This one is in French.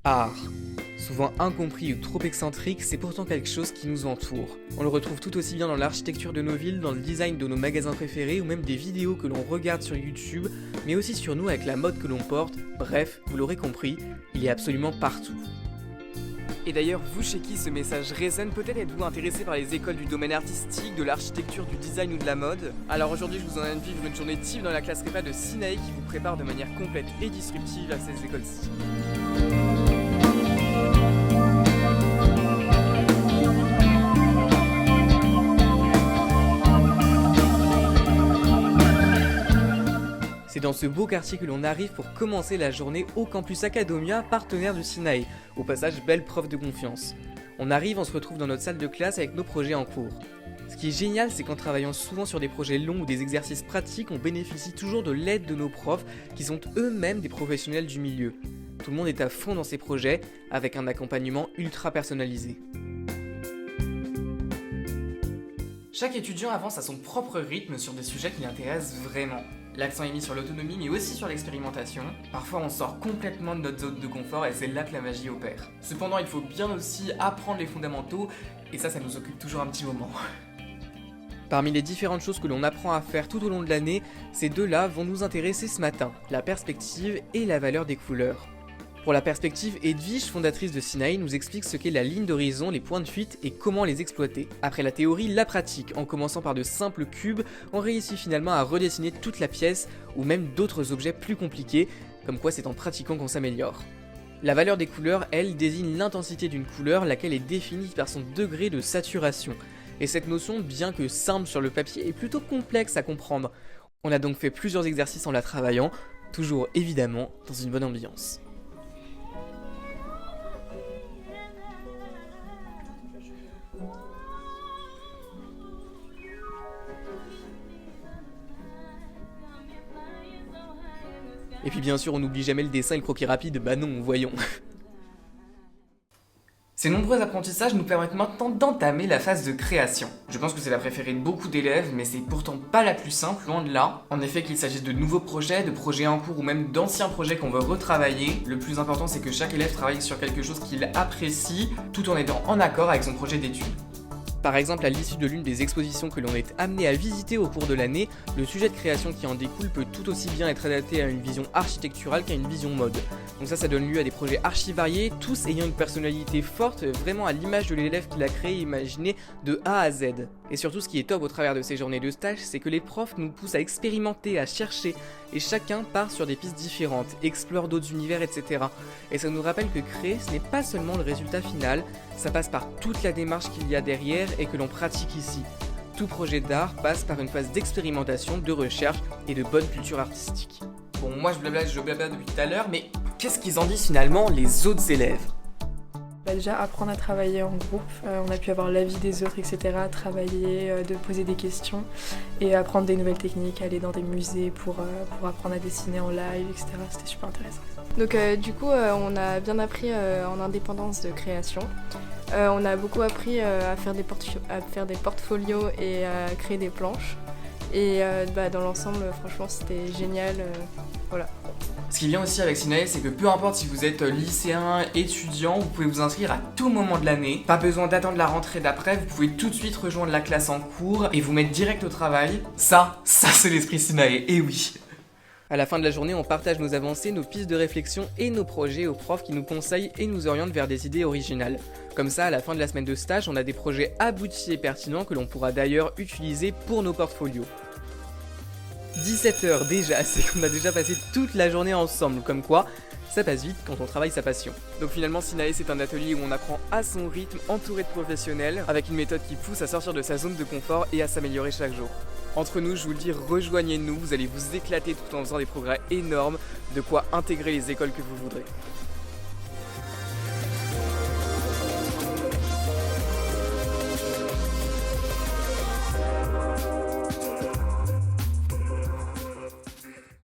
Art. Souvent incompris ou trop excentrique, c'est pourtant quelque chose qui nous entoure. On le retrouve tout aussi bien dans l'architecture de nos villes, dans le design de nos magasins préférés ou même des vidéos que l'on regarde sur YouTube, mais aussi sur nous avec la mode que l'on porte. Bref, vous l'aurez compris, il est absolument partout. Et d'ailleurs, vous chez qui ce message résonne, peut-être êtes-vous intéressé par les écoles du domaine artistique, de l'architecture, du design ou de la mode. Alors aujourd'hui, je vous emmène vivre une journée type dans la classe prépa de Sinaï qui vous prépare de manière complète et disruptive à ces écoles-ci. C'est dans ce beau quartier que l'on arrive pour commencer la journée au campus Academia, partenaire de Sinaï. Au passage, belle preuve de confiance. On arrive, on se retrouve dans notre salle de classe avec nos projets en cours. Ce qui est génial, c'est qu'en travaillant souvent sur des projets longs ou des exercices pratiques, on bénéficie toujours de l'aide de nos profs qui sont eux-mêmes des professionnels du milieu. Tout le monde est à fond dans ces projets avec un accompagnement ultra personnalisé. Chaque étudiant avance à son propre rythme sur des sujets qui l'intéressent vraiment. L'accent est mis sur l'autonomie mais aussi sur l'expérimentation. Parfois on sort complètement de notre zone de confort et c'est là que la magie opère. Cependant il faut bien aussi apprendre les fondamentaux et ça nous occupe toujours un petit moment. Parmi les différentes choses que l'on apprend à faire tout au long de l'année, ces deux-là vont nous intéresser ce matin, la perspective et la valeur des couleurs. Pour la perspective, Edwige, fondatrice de Sinaï, nous explique ce qu'est la ligne d'horizon, les points de fuite et comment les exploiter. Après la théorie, la pratique. En commençant par de simples cubes, on réussit finalement à redessiner toute la pièce ou même d'autres objets plus compliqués, comme quoi c'est en pratiquant qu'on s'améliore. La valeur des couleurs, elle, désigne l'intensité d'une couleur, laquelle est définie par son degré de saturation. Et cette notion, bien que simple sur le papier, est plutôt complexe à comprendre. On a donc fait plusieurs exercices en la travaillant, toujours évidemment dans une bonne ambiance. Et puis bien sûr, on n'oublie jamais le dessin et le croquis rapide, bah non, voyons. Ces nombreux apprentissages nous permettent maintenant d'entamer la phase de création. Je pense que c'est la préférée de beaucoup d'élèves, mais c'est pourtant pas la plus simple, loin de là. En effet, qu'il s'agisse de nouveaux projets, de projets en cours ou même d'anciens projets qu'on veut retravailler, le plus important c'est que chaque élève travaille sur quelque chose qu'il apprécie, tout en étant en accord avec son projet d'études. Par exemple, à l'issue de l'une des expositions que l'on est amené à visiter au cours de l'année, le sujet de création qui en découle peut tout aussi bien être adapté à une vision architecturale qu'à une vision mode. Donc ça donne lieu à des projets archi variés, tous ayant une personnalité forte, vraiment à l'image de l'élève qui l'a créé et imaginé de A à Z. Et surtout, ce qui est top au travers de ces journées de stage, c'est que les profs nous poussent à expérimenter, à chercher, et chacun part sur des pistes différentes, explore d'autres univers, etc. Et ça nous rappelle que créer, ce n'est pas seulement le résultat final, ça passe par toute la démarche qu'il y a derrière et que l'on pratique ici. Tout projet d'art passe par une phase d'expérimentation, de recherche et de bonne culture artistique. Bon, moi je blabla depuis tout à l'heure, mais qu'est-ce qu'ils en disent finalement les autres élèves ? Déjà apprendre à travailler en groupe, on a pu avoir l'avis des autres, etc., travailler, de poser des questions et apprendre des nouvelles techniques, aller dans des musées pour apprendre à dessiner en live, etc. C'était super intéressant. Donc du coup on a bien appris en indépendance de création. On a beaucoup appris à faire des portfolios et à créer des planches. Et dans l'ensemble, franchement, c'était génial. Voilà. Ce qui vient aussi avec Sinaï, c'est que peu importe si vous êtes lycéen, étudiant, vous pouvez vous inscrire à tout moment de l'année. Pas besoin d'attendre la rentrée d'après, vous pouvez tout de suite rejoindre la classe en cours et vous mettre direct au travail. Ça c'est l'esprit Sinaï, et oui. À la fin de la journée, on partage nos avancées, nos pistes de réflexion et nos projets aux profs qui nous conseillent et nous orientent vers des idées originales. Comme ça, à la fin de la semaine de stage, on a des projets aboutis et pertinents que l'on pourra d'ailleurs utiliser pour nos portfolios. 17h déjà, c'est qu'on a déjà passé toute la journée ensemble, comme quoi ça passe vite quand on travaille sa passion. Donc finalement, Sinaï, c'est un atelier où on apprend à son rythme, entouré de professionnels, avec une méthode qui pousse à sortir de sa zone de confort et à s'améliorer chaque jour. Entre nous, je vous le dis, rejoignez-nous, vous allez vous éclater tout en faisant des progrès énormes, de quoi intégrer les écoles que vous voudrez.